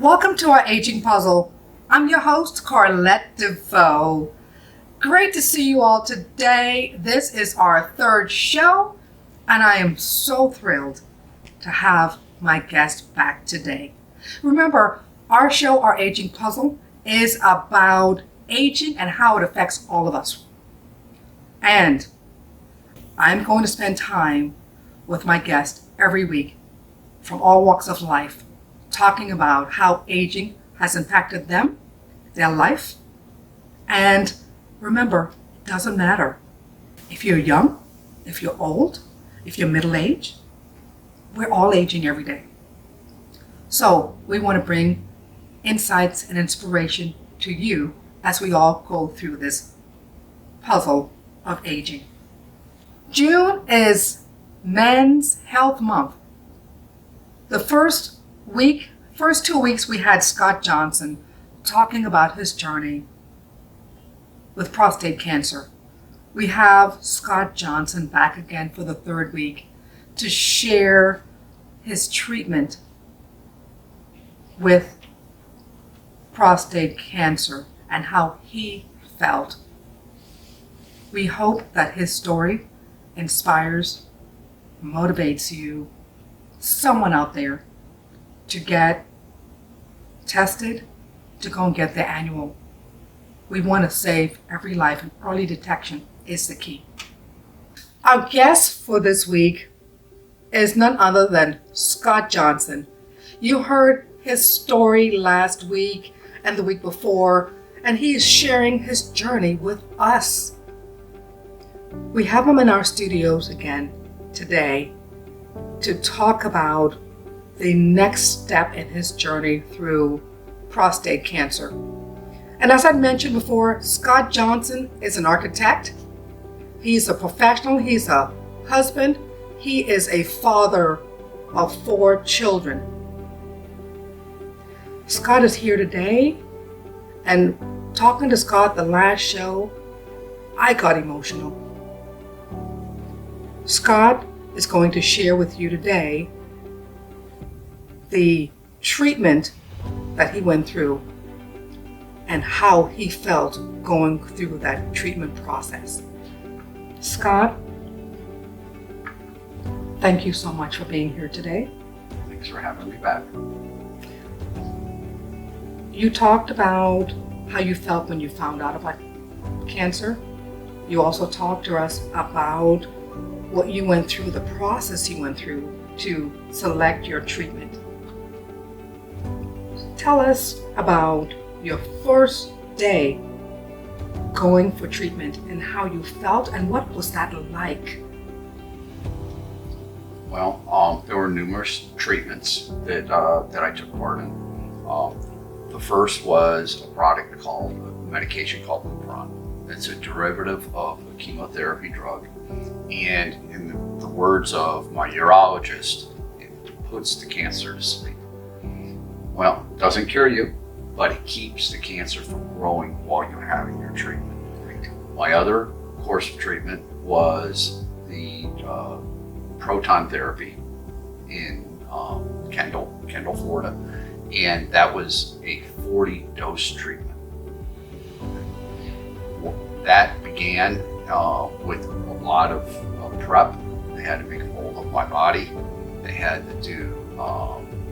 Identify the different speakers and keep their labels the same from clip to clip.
Speaker 1: Welcome to our aging puzzle. I'm your host, Corlette Deveaux. Great to see you all today. This is our third show, and I am so thrilled to have my guest back today. Remember, our show, Our Aging Puzzle, is about aging and how it affects all of us. And I'm going to spend time with my guest every week from all walks of life, talking about how aging has impacted them, their life. And remember, it doesn't matter if you're young, if you're old, if you're middle-aged, we're all aging every day. So we want to bring insights and inspiration to you as we all go through this puzzle of aging. June is Men's Health Month. The first 2 weeks we had Scott Johnson talking about his journey with prostate cancer. We have Scott Johnson back again for the third week to share his treatment with prostate cancer and how he felt. We hope that his story inspires, motivates you, someone out there, to get tested, to go and get their annual. We want to save every life, and early detection is the key. Our guest for this week is none other than Scott Johnson. You heard his story last week and the week before, and he is sharing his journey with us. We have him in our studios again today to talk about the next step in his journey through prostate cancer. And as I mentioned before, Scott Johnson is an architect. He's a professional. He's a husband. He is a father of 4 children. Scott is here today, and talking to Scott the last show, I got emotional. Scott is going to share with you today the treatment that he went through and how he felt going through that treatment process. Scott, thank you so much for being here today.
Speaker 2: Thanks for having me back.
Speaker 1: You talked about how you felt when you found out about cancer. You also talked to us about what you went through, the process you went through to select your treatment. Tell us about your first day going for treatment and how you felt, and what was that like?
Speaker 2: Well, there were numerous treatments that I took part in. The first was a medication called Lupron. It's a derivative of a chemotherapy drug, and in the words of my urologist, it puts the cancer to sleep. Well, it doesn't cure you, but it keeps the cancer from growing while you're having your treatment. My other course of treatment was the proton therapy in Kendall, Florida, and that was a 40-dose treatment. That began with a lot of prep. They had to make a mold of my body. They had to do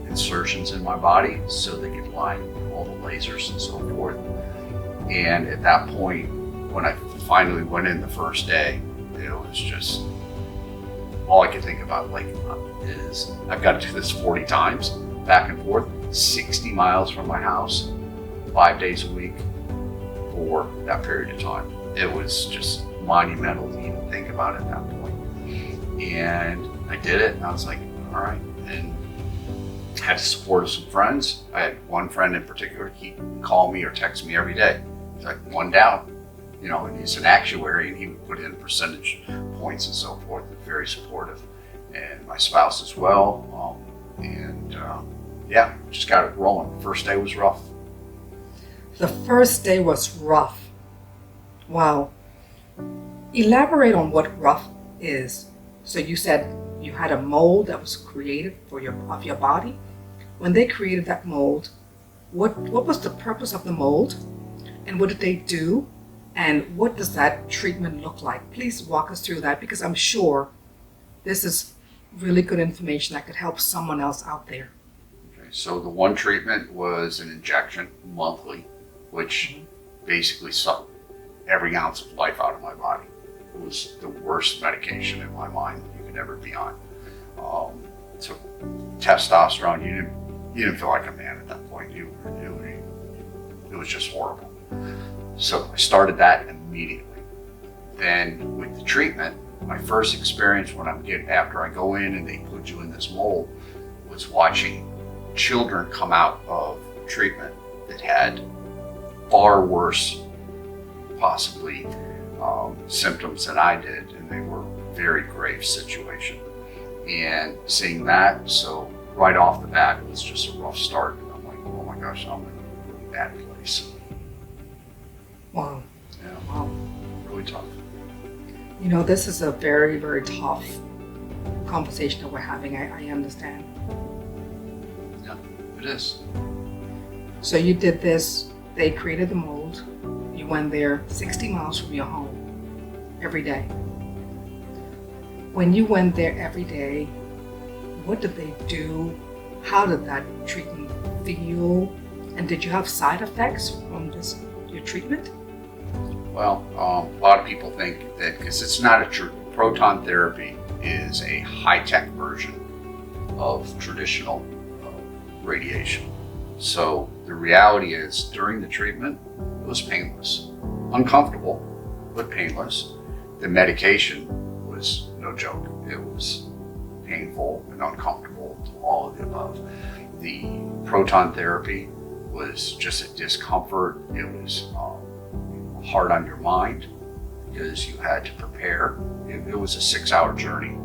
Speaker 2: insertions in my body so they could line all the lasers and so forth. And at that point, when I finally went in the first day, it was just all I could think about is I've got to do this 40 times back and forth, 60 miles from my house, 5 days a week for that period of time. It was just monumental to even think about at that point. And I did it, and I was like, all right. And had the support of some friends. I had one friend in particular, he'd call me or text me every day. He's like, one down, and he's an actuary, and he would put in percentage points and so forth. Very supportive. And my spouse as well. Just got it rolling. The first day was rough.
Speaker 1: The first day was rough. Wow. Elaborate on what rough is. So you said you had a mold that was created of your body. When they created that mold, what was the purpose of the mold, and what did they do, and what does that treatment look like? Please walk us through that, because I'm sure this is really good information that could help someone else out there.
Speaker 2: Okay, so the one treatment was an injection monthly, which basically sucked every ounce of life out of my body. It was the worst medication in my mind you could ever be on. So testosterone, you didn't feel like a man at that point. It was just horrible. So I started that immediately. Then with the treatment, my first experience after I go in and they put you in this mold was watching children come out of treatment that had far worse, possibly, symptoms than I did, and they were very grave situation. And seeing that, so right off the bat, it was just a rough start. And I'm like, oh my gosh, I'm in a really bad place.
Speaker 1: Wow.
Speaker 2: Yeah,
Speaker 1: Wow.
Speaker 2: really tough.
Speaker 1: You know, this is a very, very tough conversation that we're having. I understand.
Speaker 2: Yeah, it is.
Speaker 1: So you did this, they created the mold, you went there 60 miles from your home every day. When you went there every day, what did they do? How did that treatment feel? And did you have side effects from your treatment?
Speaker 2: Well, a lot of people think that because it's not proton therapy is a high-tech version of traditional radiation. So the reality is during the treatment, it was painless. Uncomfortable, but painless. The medication was no joke. It was painful and uncomfortable, all of the above. The proton therapy was just a discomfort. It was hard on your mind because you had to prepare. It was a 6-hour journey,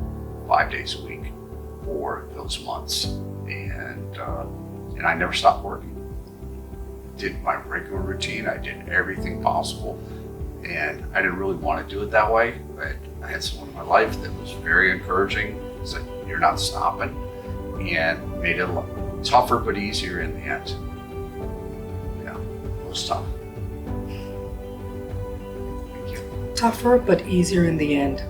Speaker 2: 5 days a week for those months. And I never stopped working. Did my regular routine. I did everything possible. And I didn't really want to do it that way, but I had someone in my life that was very encouraging. It's like, you're not stopping, and made it a lot tougher but easier in the end. Yeah, it was tough. Thank you.
Speaker 1: Tougher but easier in the end.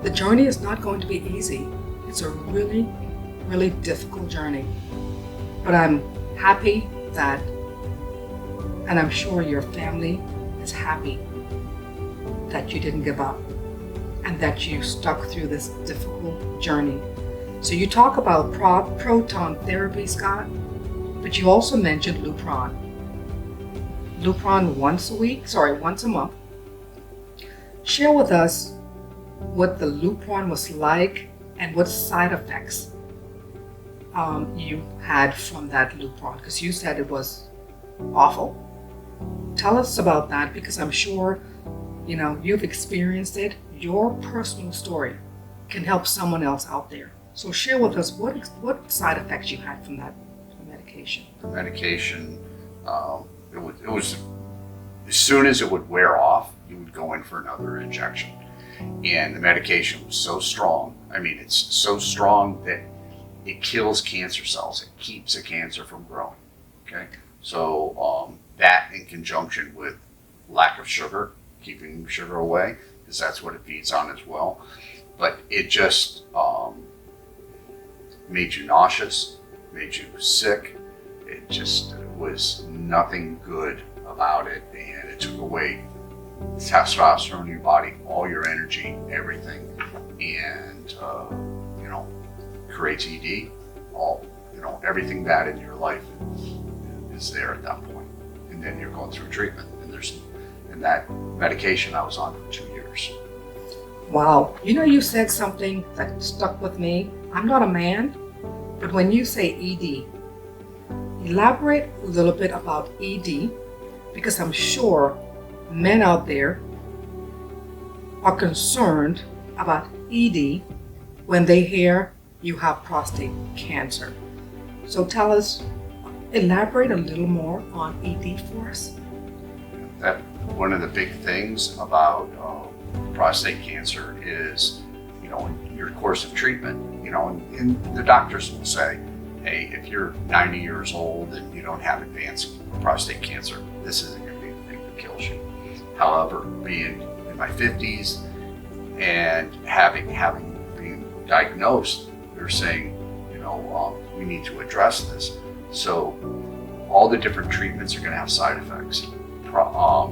Speaker 1: The journey is not going to be easy. It's a really, really difficult journey. But I'm happy that, and I'm sure your family is happy that you didn't give up and that you stuck through this difficult journey. So you talk about proton therapy, Scott, but you also mentioned Lupron. Lupron once a month. Share with us what the Lupron was like and what side effects you had from that Lupron, because you said it was awful. Tell us about that, because I'm sure you've experienced it. Your personal story can help someone else out there. So share with us what side effects you had from that medication.
Speaker 2: The medication, it was as soon as it would wear off, you would go in for another injection. And the medication was so strong. I mean, it's so strong that it kills cancer cells. It keeps a cancer from growing. Okay, so that in conjunction with lack of sugar, keeping sugar away, because that's what it feeds on as well. But it just made you nauseous, made you sick. It just was nothing good about it, and it took away testosterone in your body, all your energy, everything, and creates ED. Everything bad in your life is there at that point, and then you're going through treatment, and that medication I was on for 2 years.
Speaker 1: Wow. You said something that stuck with me. I'm not a man, but when you say ED, elaborate a little bit about ED, because I'm sure men out there are concerned about ED when they hear you have prostate cancer. So tell us, elaborate a little more on ED for us.
Speaker 2: That one of the big things about prostate cancer is, in your course of treatment, and the doctors will say, hey, if you're 90 years old and you don't have advanced prostate cancer, this isn't going to be the thing that kills you. However, being in my 50s and having been diagnosed, they're saying, we need to address this. So all the different treatments are going to have side effects.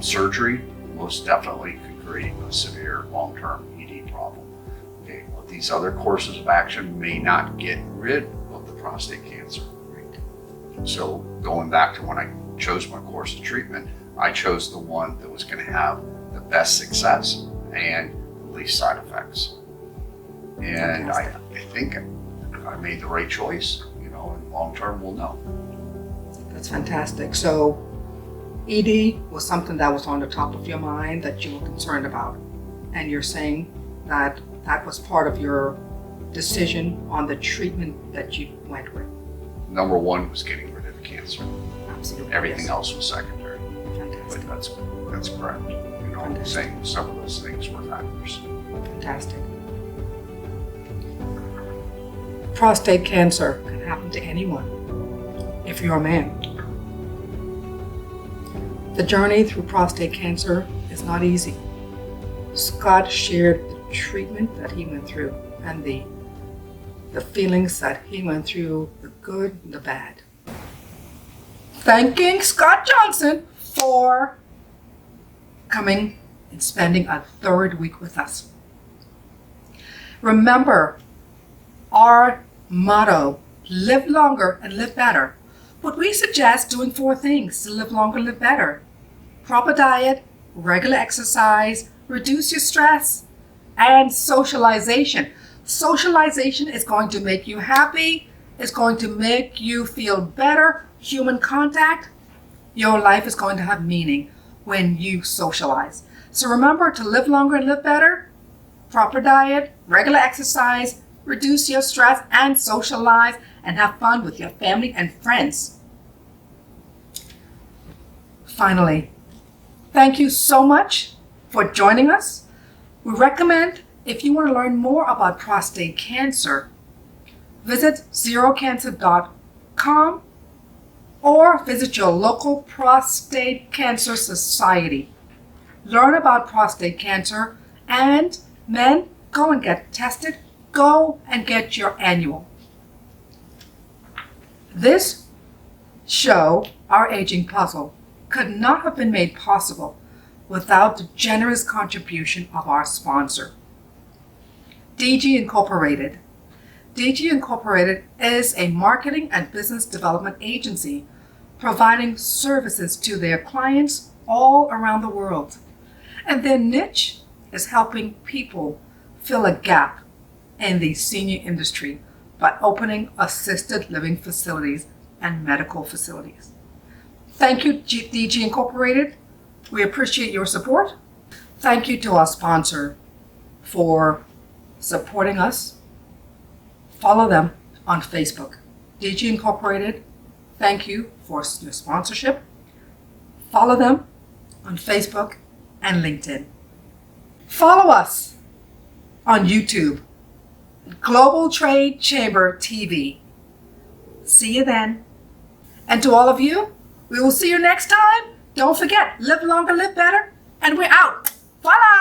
Speaker 2: Surgery most definitely could create a severe long-term ED problem. Okay, well, these other courses of action may not get rid of the prostate cancer. Right? So going back to when I chose my course of treatment, I chose the one that was going to have the best success and least side effects. And I think I made the right choice, and long term we'll know.
Speaker 1: That's fantastic. So ED was something that was on the top of your mind that you were concerned about. And you're saying that that was part of your decision on the treatment that you went with.
Speaker 2: Number one was getting rid of the cancer.
Speaker 1: Absolutely.
Speaker 2: Everything
Speaker 1: yes.
Speaker 2: else was secondary.
Speaker 1: Fantastic.
Speaker 2: But that's correct. I'm saying some of those things were factors.
Speaker 1: Fantastic. Prostate cancer can happen to anyone if you're a man. The journey through prostate cancer is not easy. Scott shared the treatment that he went through and the feelings that he went through, the good and the bad. Thanking Scott Johnson for coming and spending a third week with us. Remember, our motto, live longer and live better. But we suggest doing 4 things to live longer, live better. Proper diet, regular exercise, reduce your stress, and socialization. Socialization is going to make you happy. It's going to make you feel better. Human contact. Your life is going to have meaning when you socialize. So remember to live longer and live better. Proper diet, regular exercise, reduce your stress, and socialize and have fun with your family and friends. Finally, thank you so much for joining us. We recommend, if you want to learn more about prostate cancer, visit zerocancer.com or visit your local prostate cancer society. Learn about prostate cancer, and men, go and get tested. Go and get your annual. This show, Our Aging Puzzle, could not have been made possible without the generous contribution of our sponsor, DG Incorporated. DG Incorporated is a marketing and business development agency providing services to their clients all around the world. And their niche is helping people fill a gap in the senior industry by opening assisted living facilities and medical facilities. Thank you, DG Incorporated. We appreciate your support. Thank you to our sponsor for supporting us. Follow them on Facebook. DG Incorporated, thank you for your sponsorship. Follow them on Facebook and LinkedIn. Follow us on YouTube, Global Trade Chamber TV. See you then. And to all of you, we will see you next time. Don't forget, live longer, live better, and we're out. Voila!